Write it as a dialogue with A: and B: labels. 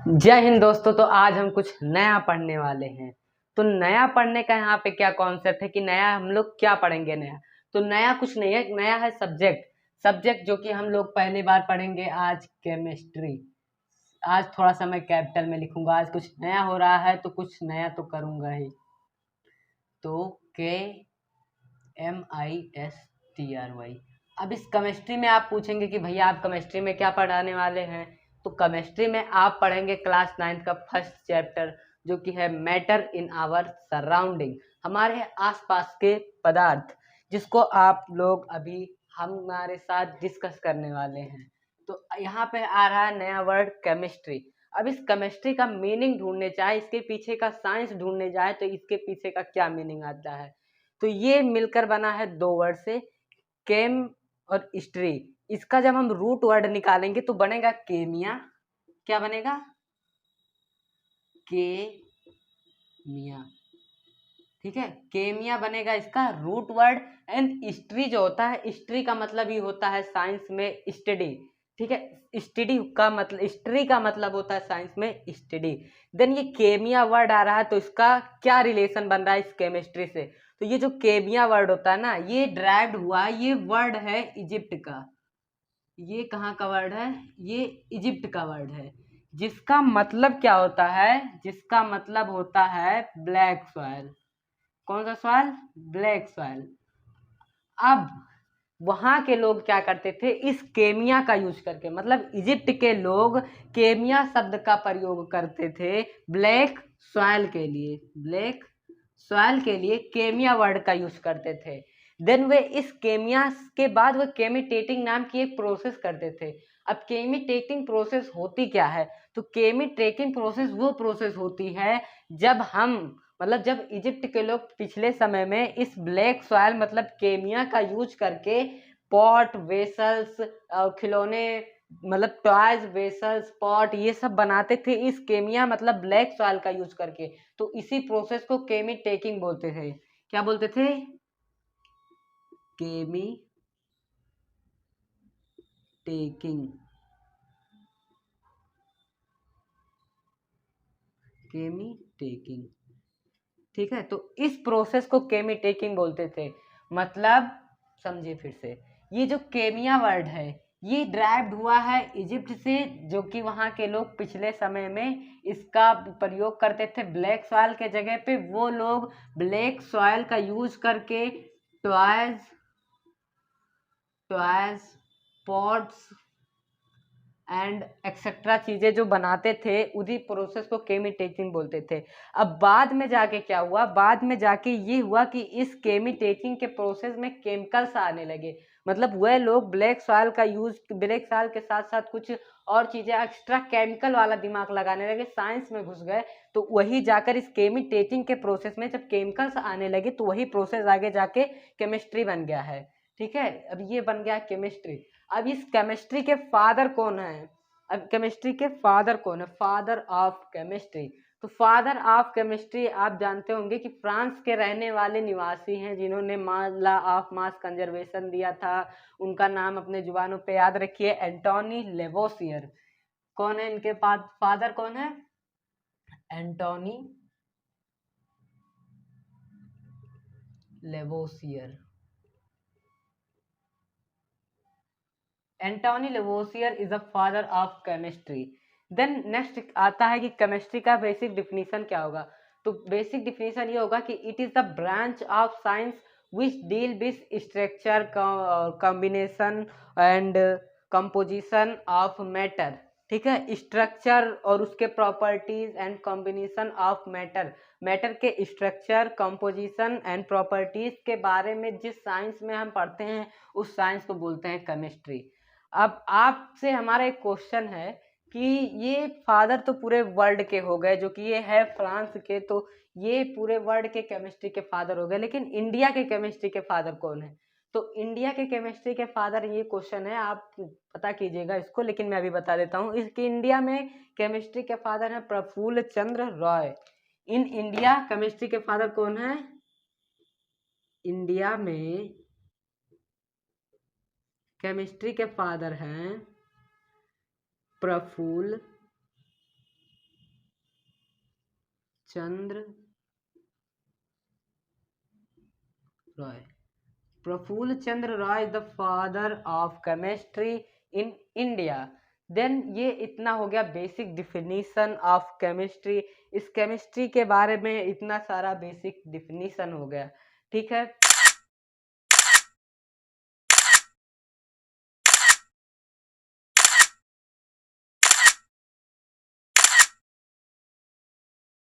A: जय हिंद दोस्तों। तो आज हम कुछ नया पढ़ने वाले हैं। तो नया पढ़ने का यहाँ पे क्या कॉन्सेप्ट है कि नया हम लोग क्या पढ़ेंगे। नया तो नया कुछ नहीं है, नया है सब्जेक्ट। सब्जेक्ट जो कि हम लोग पहली बार पढ़ेंगे आज, केमिस्ट्री। आज थोड़ा सा मैं कैपिटल में लिखूंगा। आज कुछ नया हो रहा है तो कुछ नया तो करूंगा ही। तो KMISTRY। अब इस केमिस्ट्री में आप पूछेंगे कि भैया आप केमिस्ट्री में क्या पढ़ाने वाले हैं। तो केमिस्ट्री में आप पढ़ेंगे क्लास 9 का फर्स्ट चैप्टर, जो कि है मैटर इन आवर सराउंडिंग, हमारे आसपास के पदार्थ, जिसको आप लोग अभी हमारे साथ डिस्कस करने वाले हैं। तो यहाँ पे आ रहा है नया वर्ड केमिस्ट्री। अब इस केमिस्ट्री का मीनिंग ढूंढने चाहे, इसके पीछे का साइंस ढूंढने जाए तो इसके पीछे का क्या मीनिंग आता है। तो ये मिलकर बना है दो वर्ड से, केम और स्ट्री। इसका जब हम रूट वर्ड निकालेंगे तो बनेगा केमिया। क्या बनेगा? केमिया। ठीक है, केमिया बनेगा इसका रूट वर्ड। एंड स्ट्री जो होता है, स्ट्री का मतलब ही होता है साइंस में स्टडी। ठीक है, स्टडी का मतलब, स्ट्री का मतलब होता है साइंस में स्टडी। देन ये केमिया वर्ड आ रहा है तो इसका क्या रिलेशन बन रहा है इस केमिस्ट्री से। तो ये जो केमिया वर्ड होता है ना, ये ड्राइव्ड हुआ, ये वर्ड है इजिप्ट का। ये कहाँ का वर्ड है? ये इजिप्ट का वर्ड है, जिसका मतलब क्या होता है? जिसका मतलब होता है ब्लैक सॉइल। कौन सा सॉइल? Black soil. अब वहां के लोग क्या करते थे, इस केमिया का यूज करके, मतलब इजिप्ट के लोग केमिया शब्द का प्रयोग करते थे ब्लैक सॉइल के लिए। ब्लैक सॉइल के लिए केमिया वर्ड का यूज करते थे। देन वे इस केमिया के बाद वे केमिटेटिंग नाम की एक प्रोसेस करते थे। अब केमिटेटिंग प्रोसेस होती क्या है? तो केमिटेटिंग प्रोसेस वो प्रोसेस होती है जब हम, मतलब जब इजिप्ट के लोग पिछले समय में इस ब्लैक सॉइल मतलब केमिया का यूज करके पॉट, वेसल्स, खिलौने, मतलब टॉयज, वेसल्स, पॉट, ये सब बनाते थे इस केमिया मतलब ब्लैक सॉइल का यूज करके। तो इसी प्रोसेस को केमी टेकिंग बोलते थे। क्या बोलते थे? केमी टेकिंग। केमी टेकिंग। ठीक है, तो इस प्रोसेस को केमी टेकिंग बोलते थे। मतलब समझिए फिर से, ये जो केमिया वर्ड है ये ड्राइव्ड हुआ है इजिप्ट से, जो कि वहाँ के लोग पिछले समय में इसका प्रयोग करते थे ब्लैक सॉइल के जगह पे। वो लोग ब्लैक सॉइल का यूज करके toys, toys, pots and etcetera चीजें जो बनाते थे, उसी प्रोसेस को केमिटेचिंग बोलते थे। अब बाद में जाके क्या हुआ, बाद में जाके ये हुआ कि इस केमिटेचिंग के प्रोसेस में केमिकल्स आने लगे। मतलब वह लोग ब्लैक सॉइल का यूज, ब्लैक सॉइल के साथ साथ कुछ और चीजें एक्स्ट्रा केमिकल वाला दिमाग लगाने लगे, साइंस में घुस गए। तो वही जाकर इस केमिटेचिंग के प्रोसेस में जब केमिकल्स आने लगे तो वही प्रोसेस आगे जाके केमिस्ट्री बन गया है। ठीक है, अब ये बन गया केमिस्ट्री। अब इस केमिस्ट्री के फादर कौन है? अब केमिस्ट्री के फादर कौन है? Father of chemistry. तो फादर ऑफ केमिस्ट्री आप जानते होंगे कि फ्रांस के रहने वाले निवासी हैं, जिन्होंने लॉ ऑफ मास कंजर्वेशन दिया था। उनका नाम अपने जुबानों पे याद रखिए, एंटोनी लेवोसियर। कौन है इनके पास? फादर कौन है? Antoine Lavoisier. Antoine Lavoisier is the father of chemistry. Then next आता है कि केमिस्ट्री का बेसिक डिफिनीशन क्या होगा। तो बेसिक डिफिनीशन ये होगा कि it is the branch of science which deal with structure, combination and composition of matter. ठीक है, स्ट्रक्चर और उसके properties and combination of matter. Matter के स्ट्रक्चर, कंपोजिशन एंड प्रॉपर्टीज के बारे में जिस साइंस में हम पढ़ते हैं उस साइंस को बोलते हैं केमिस्ट्री। अब आपसे हमारा एक क्वेश्चन है कि ये फादर तो पूरे वर्ल्ड के हो गए, जो कि ये है फ्रांस के, तो ये पूरे वर्ल्ड के केमिस्ट्री के फादर हो गए, लेकिन इंडिया के केमिस्ट्री के फादर कौन है? तो इंडिया के केमिस्ट्री के फादर, ये क्वेश्चन है, आप पता कीजिएगा इसको, लेकिन मैं अभी बता देता हूँ। इसकी इंडिया में केमिस्ट्री के फादर है Prafulla Chandra Ray. In India chemistry के फादर कौन है? इंडिया में केमिस्ट्री के फादर हैं Prafulla Chandra Ray, Prafulla Chandra Ray the father of chemistry in India. Then ये इतना हो गया बेसिक डिफिनीशन ऑफ केमिस्ट्री। इस केमिस्ट्री के बारे में इतना सारा बेसिक डिफिनीशन हो गया, ठीक है।